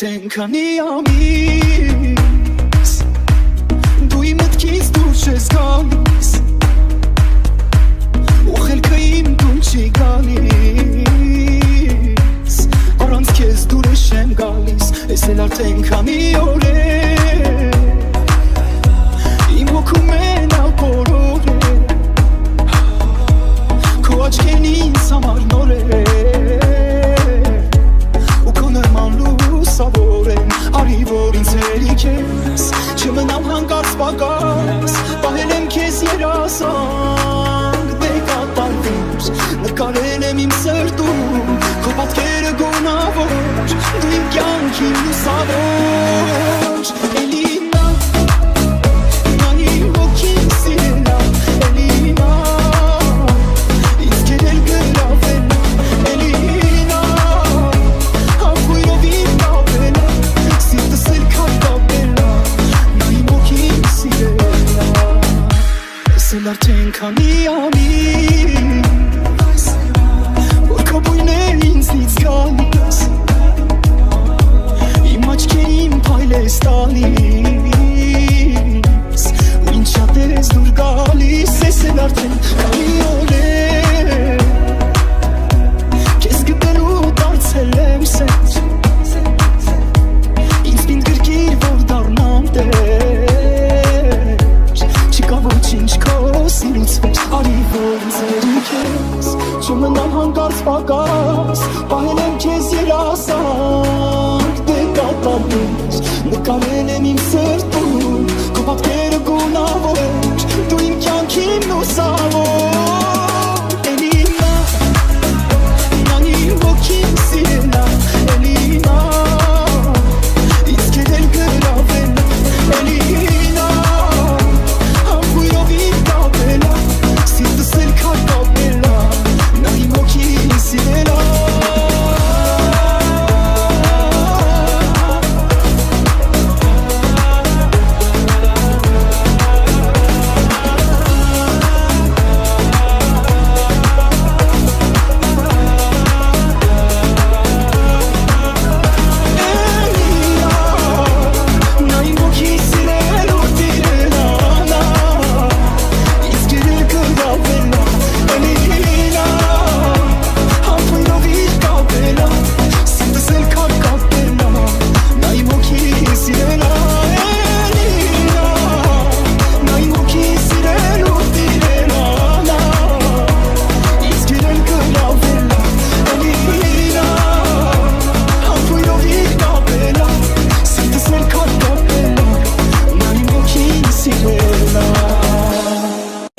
Tenka-ni amis Dui mտքից դուր չես գալիս Ու խելքը իմ դու չի գալիս Առանց քեզ դուր եմ գալիս Ես էլ արդեն քանի օր է Իմ հոգում են ապորոր է Քո աչքեն ինձ համար նոր է Արի որ ինձ հերիք ես Չմնամ հանկարծ պակաս Պահել եմ քեզ երազանք Դե կատարվիր Նկարել եմ իմ սրտում Քո պատկերը գոնավոր Դու իմ կյանքի լուսավոր Էլի նա Նանի հոգին սիրելա Էլի նա Ինձ կերել գրավել Էլի նա Հապույրով իմ կապելա Սիրտս էլ կապելա Նայի հոգին սիրելա Ես էլ արդեն քանի ամիս Որ քո բույներ ինձնից գալիս Իմ աչքերին փայլ ես տալիս Ու ինչ շատ ես դուր գալիս Ես էլ արդեն քանի օր է Քեզ գտելու դարձել եմ սետ Չմնամ հանկարծ պակաս Պահել եմ քեզ երասանք Դե կատարներ Նկարել եմ իմ սրտում Քո պատկերը գունավոր Դու իմ կյանքին լուսավոր Էլի նա Ման իմ ոգին սիրելա Էլի նա Իսկ էլ գրավելա Էլի նա Համբույրով իմ կապելա Սիրտս էլ կապելա Նա իմ ոգին սիրելա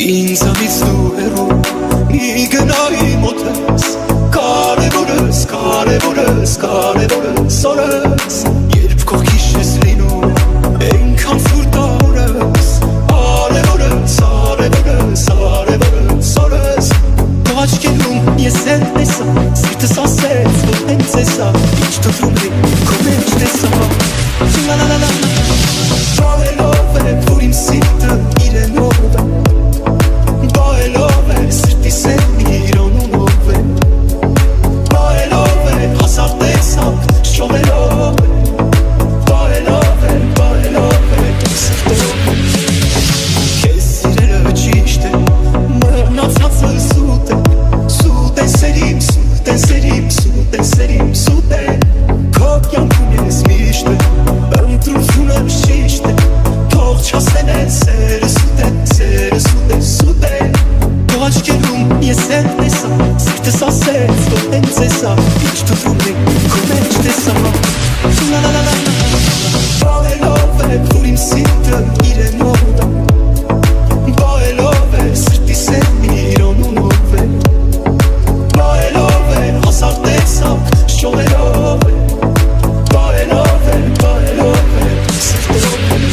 Ինձանից դու հեռու մի գնայի մոտես Կարևորս, կարևորս, կարևորս օրս Երբ կողքիս ես լինում այնքան սուրտ օրս Արևորս, արևորս, արևորս օրս Քո աչքերում ես էլ տեսա Սիրտս ասեց որ հենց էսա Ինչ թվում է քո մեջ տեսա Լա լա լա լա Բարելով է որ իմ սիրտը իրենով է Bailove, sirtis e mironove Bailove, hasartesam, shovelove Bailove, bailove, sirtove Kes sirele çişte, mırnatsatsa sute Sute serim, sute serim, sute serim, sute Kopyam kunesmişte, într-un șiște Toch çasene, sere sute, sute Aşkım yesen desa Sirtes asets potenzesa Hiç tutumne komeç desa La la la la Bailove vurim sirte irenoda Bailove sirtis e mironove Bailove hasartesa Şoverove Bailove, bailove Sirtelove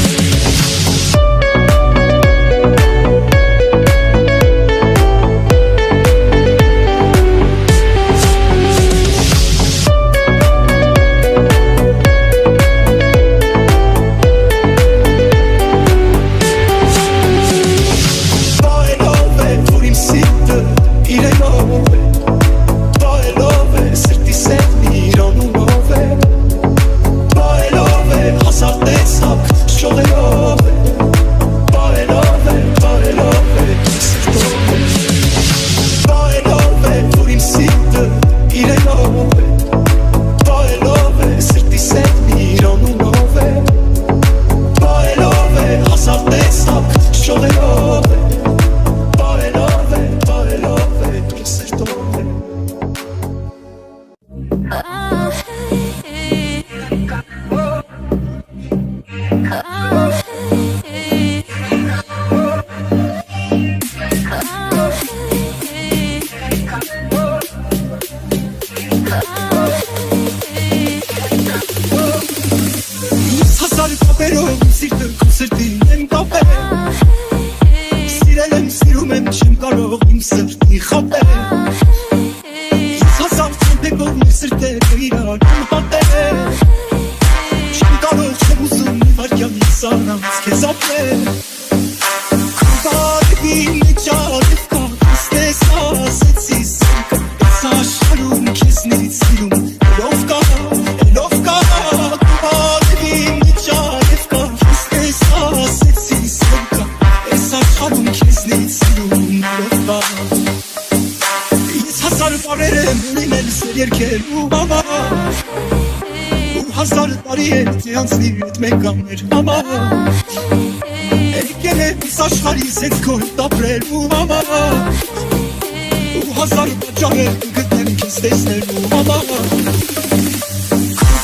Հազար ջարել գտնեմ քեզ տեսնելու համար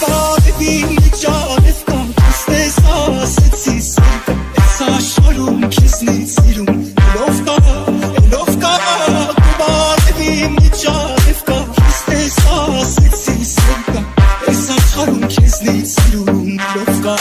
Բարևին ջարև կա քեզ տես ասեցի սեր Այս աշխարհում քեզնից սիրում Ελով կա Բարևին ջարև կա քեզ տես ասեցի սեր Այս աշխարհում քեզնից սիրում Ελով կա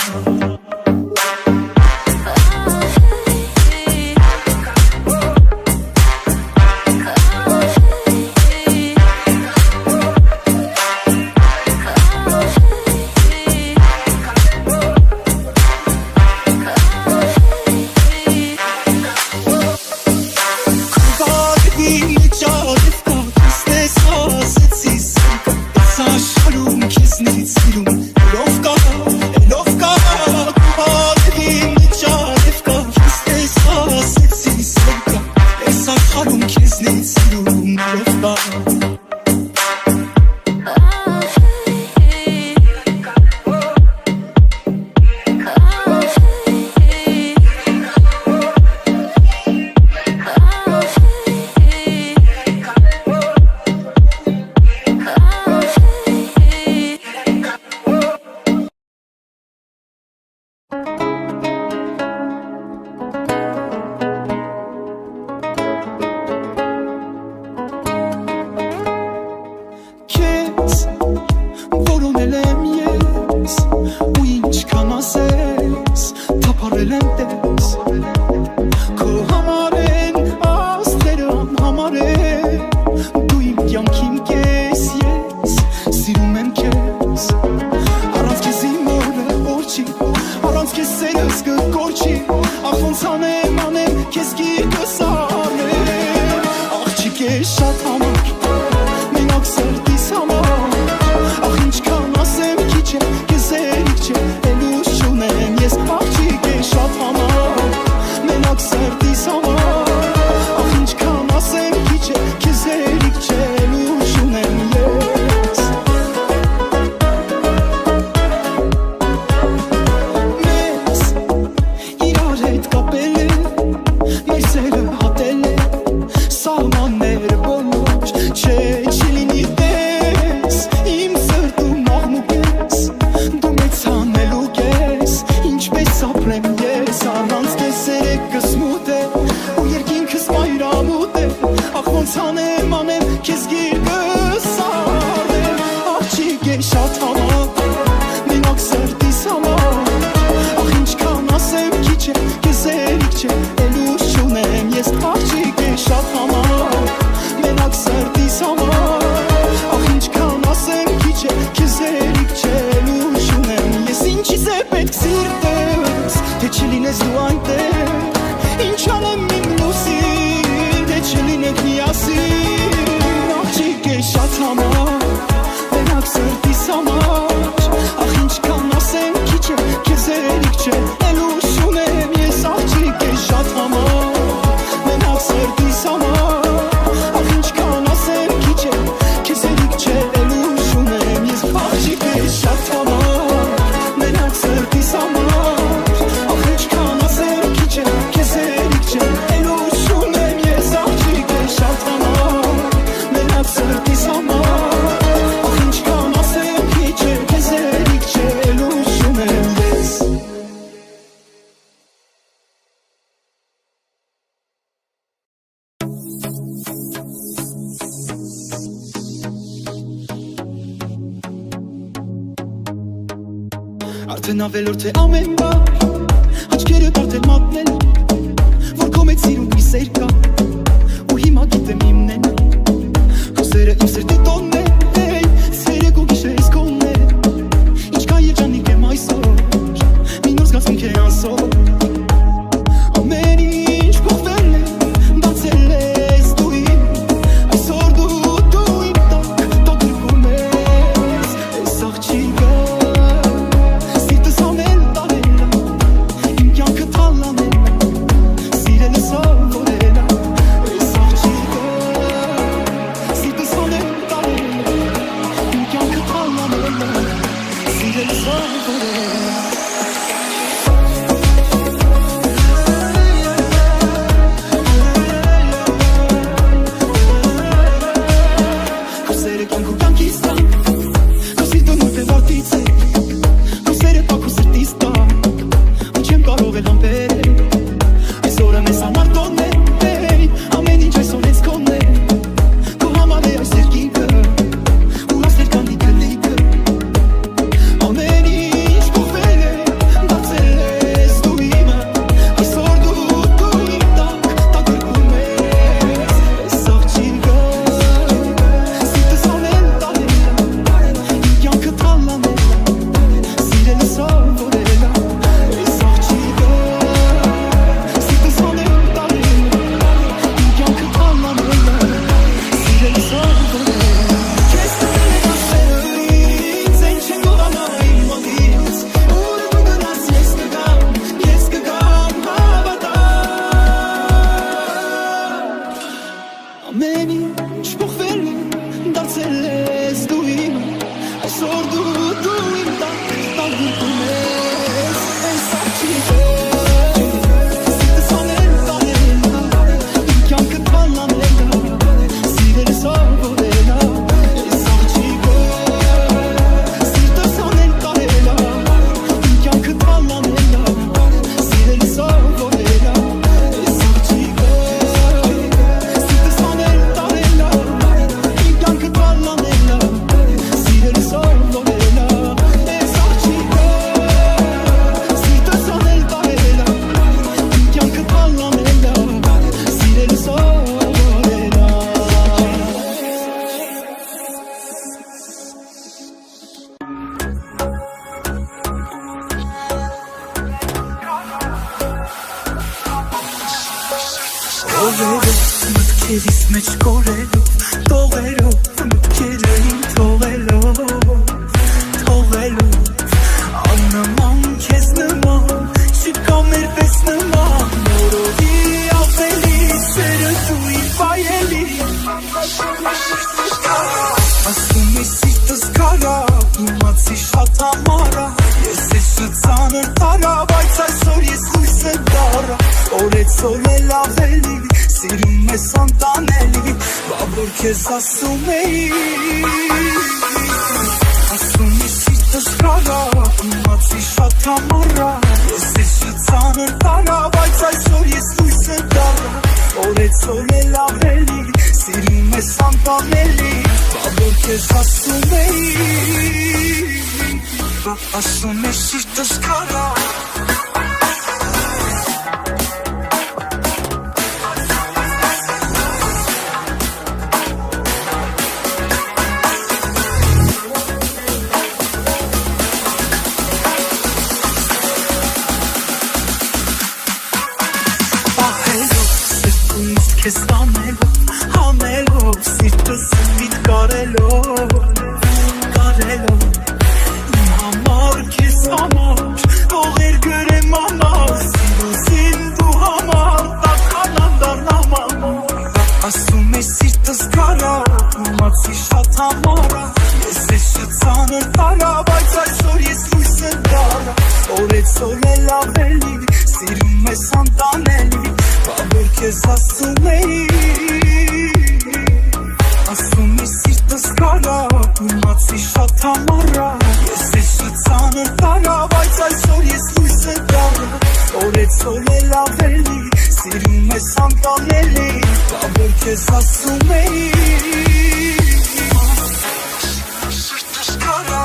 Արդեն ավելորդ է ամեն բար Աչքերը արդեն մատնել Որ քո մեծ սիրուն մի սեր կա Ու հիմա գիտեմ իմն են Հոսերը իմ սրտի տոնն է Սերը գո գիշերս կոնն է Ինչքան երջանիկ եմ այսօր Մի նոր զգացմունք է անսոր Ամեն ինչ փոխվել է Բացել ես դու իմ Այսօր դու իմ տակ գրկում ես Այս աղջիկը Սիրտս հանել տարել Քեզից մեջ կորելով, տողելով, մտքերը իմ թողելով, աննման քեզ նման, չկա մեր պես նման, նորովի ավելի, սերը դու իմ վայելի, ասում ես սիրտս կարա, իմացի շատ ամարա, ես ես շծանր տարա, բայց այսօր ես լույս եմ դարա, օրեցօր էլ ավելի, սիրում ես անտանելի, բաբոր քեզ ասում էի, ասում ես սիրտս կարա, իմացի շատ ամարա, ես ես շծանր տարա, բայց այսօր ես լույս եմ դարա, օրեցօր էլ ավելի, սիրում ես անտանելի, բաբոր քեզ ասում էի, ասում ես սիրտս կարա, Քեզ տանելով, հանելով, սիրտս սպիտ կարելով, իմ համար, քեզ համար, ողեր գրեմ համար, սիրուզին դու համար, տականան դարնաման, ասում ես սիրտս կարա, իմացի շատ համարա, ես ես շծանր տարա, բայց այսօր ես լույս եմ դարա, օրեցօր էլ ավելի, սիրում ես անտանելի, բաբոր քեզ ասում էի, ասում ես սիրտս կարա, իմացի շատ համարա, ես ես շծանր տարա, բայց այսօր ես լույս եմ դարա, օրեցօր էլ ավելի, սիրում ես անտանելի, բաբոր քեզ ասում էի, սիրտս կարա,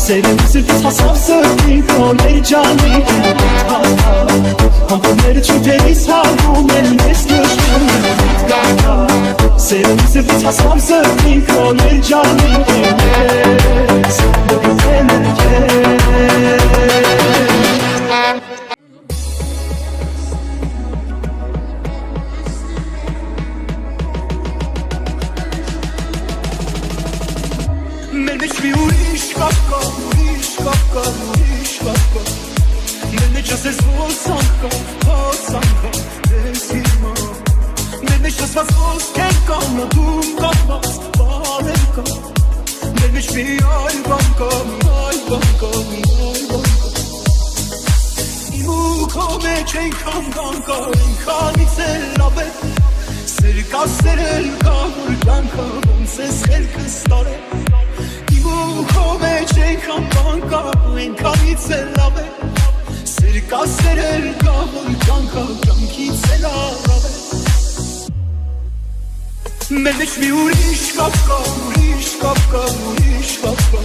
Սերեմ սրտից հասավ սրտի քոներ ջանի Համբուրները չութերիս հագում են ես նշում Սերեմ սրտից հասավ սրտի քոներ ջանի Ես դգտել եմ Մեր մեջ մի ուրիշ կապ կա, ուրիշ կապ կա, ուրիշ կապ կա Մեր մեջ ասես ոսանք կա, ոսանք կա, ես հիմա Մեր մեջ ասված ոսքեր կա, նոտում կապված բաներ կա Մեր մեջ մի այլ բան կա, մի այլ բան կա, մի այլ բան կա Իմ ու քո մեջ այնքան բան կա, այնքանից էլ լավ է Սեր կա, սերել կա, որ կյանքը ոնց ես խելքս տարել Քո մեջ այնքան բան կա, այնքանից էլ լավ է Սեր կա, սերել կա, որ կյանքը կյանքից էլ առավ է Մեր մեջ մի ուրիշ կապ կա, ուրիշ կապ կա, ուրիշ կապ կա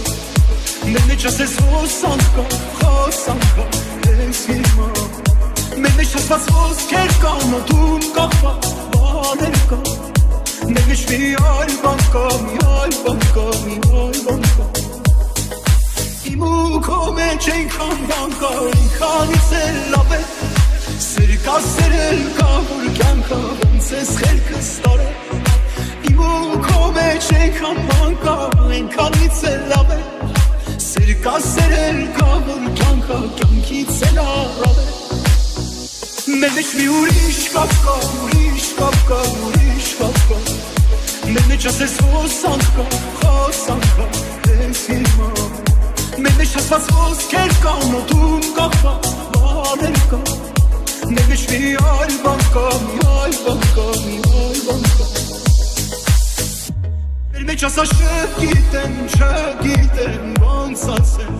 Մեր մեջ ասես ոսանք կա, խոսանք կա, ես հիմա Մեր մեջ ասված ոսքեր կա, նոտում կապված բաներ կա Մեր մեջ մի այլ բան կա, մի այլ բան կա, մի այլ բան կա Իմ ու քո մեջ այնքան բան կա, այնքանից էլ լավ է Սեր կա, սերել կա, որ կյանքը ոնց ես խելքս տարել Իմ ու քո մեջ այնքան բան կա, այնքանից էլ լավ է Սեր կա, սերել կա, որ կյանքը կյանքից էլ առավ է Մեր մեջ մի ուրիշ կապ կա, ուրիշ կապ կա, ուրիշ կապ կա Մեր մեջ ասես ոսանք կա, խոսանք կա, ես հիմա Մեր մեջ ասված ոսքեր կա, նոտում կապված բաներ կա Մեր մեջ մի այլ բան կա, մի այլ բան կա, մի այլ բան կա Մեր մեջ ասա չգիտեմ, չգիտեմ, ոնց ասեմ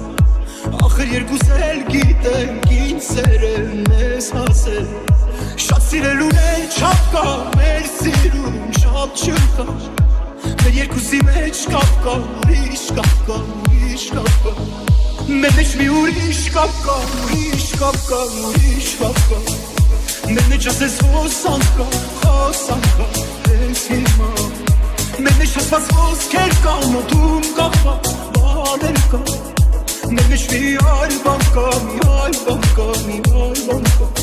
Ախր երկուս էլ գիտենք, ինչ սերեն ես հասել Շատ սիրելուն էլ չապ կա, մեր սիրուն շատ չկա Մեր երկուսի մեջ կապ կա, ուրիշ կապ կա, ուրիշ կապ կա Մեր մեջ մի ուրիշ կապ կա, ուրիշ կապ կա, ուրիշ կապ կա Մեր մեջ ասես ոսանք կա, խոսանք կա, ես հիմա Մեր մեջ ասված ոսքեր կա, նոտում կապված բաներ կա Մեր մեջ մի այլ բան կա, մի այլ բան կա, մի այլ բան կա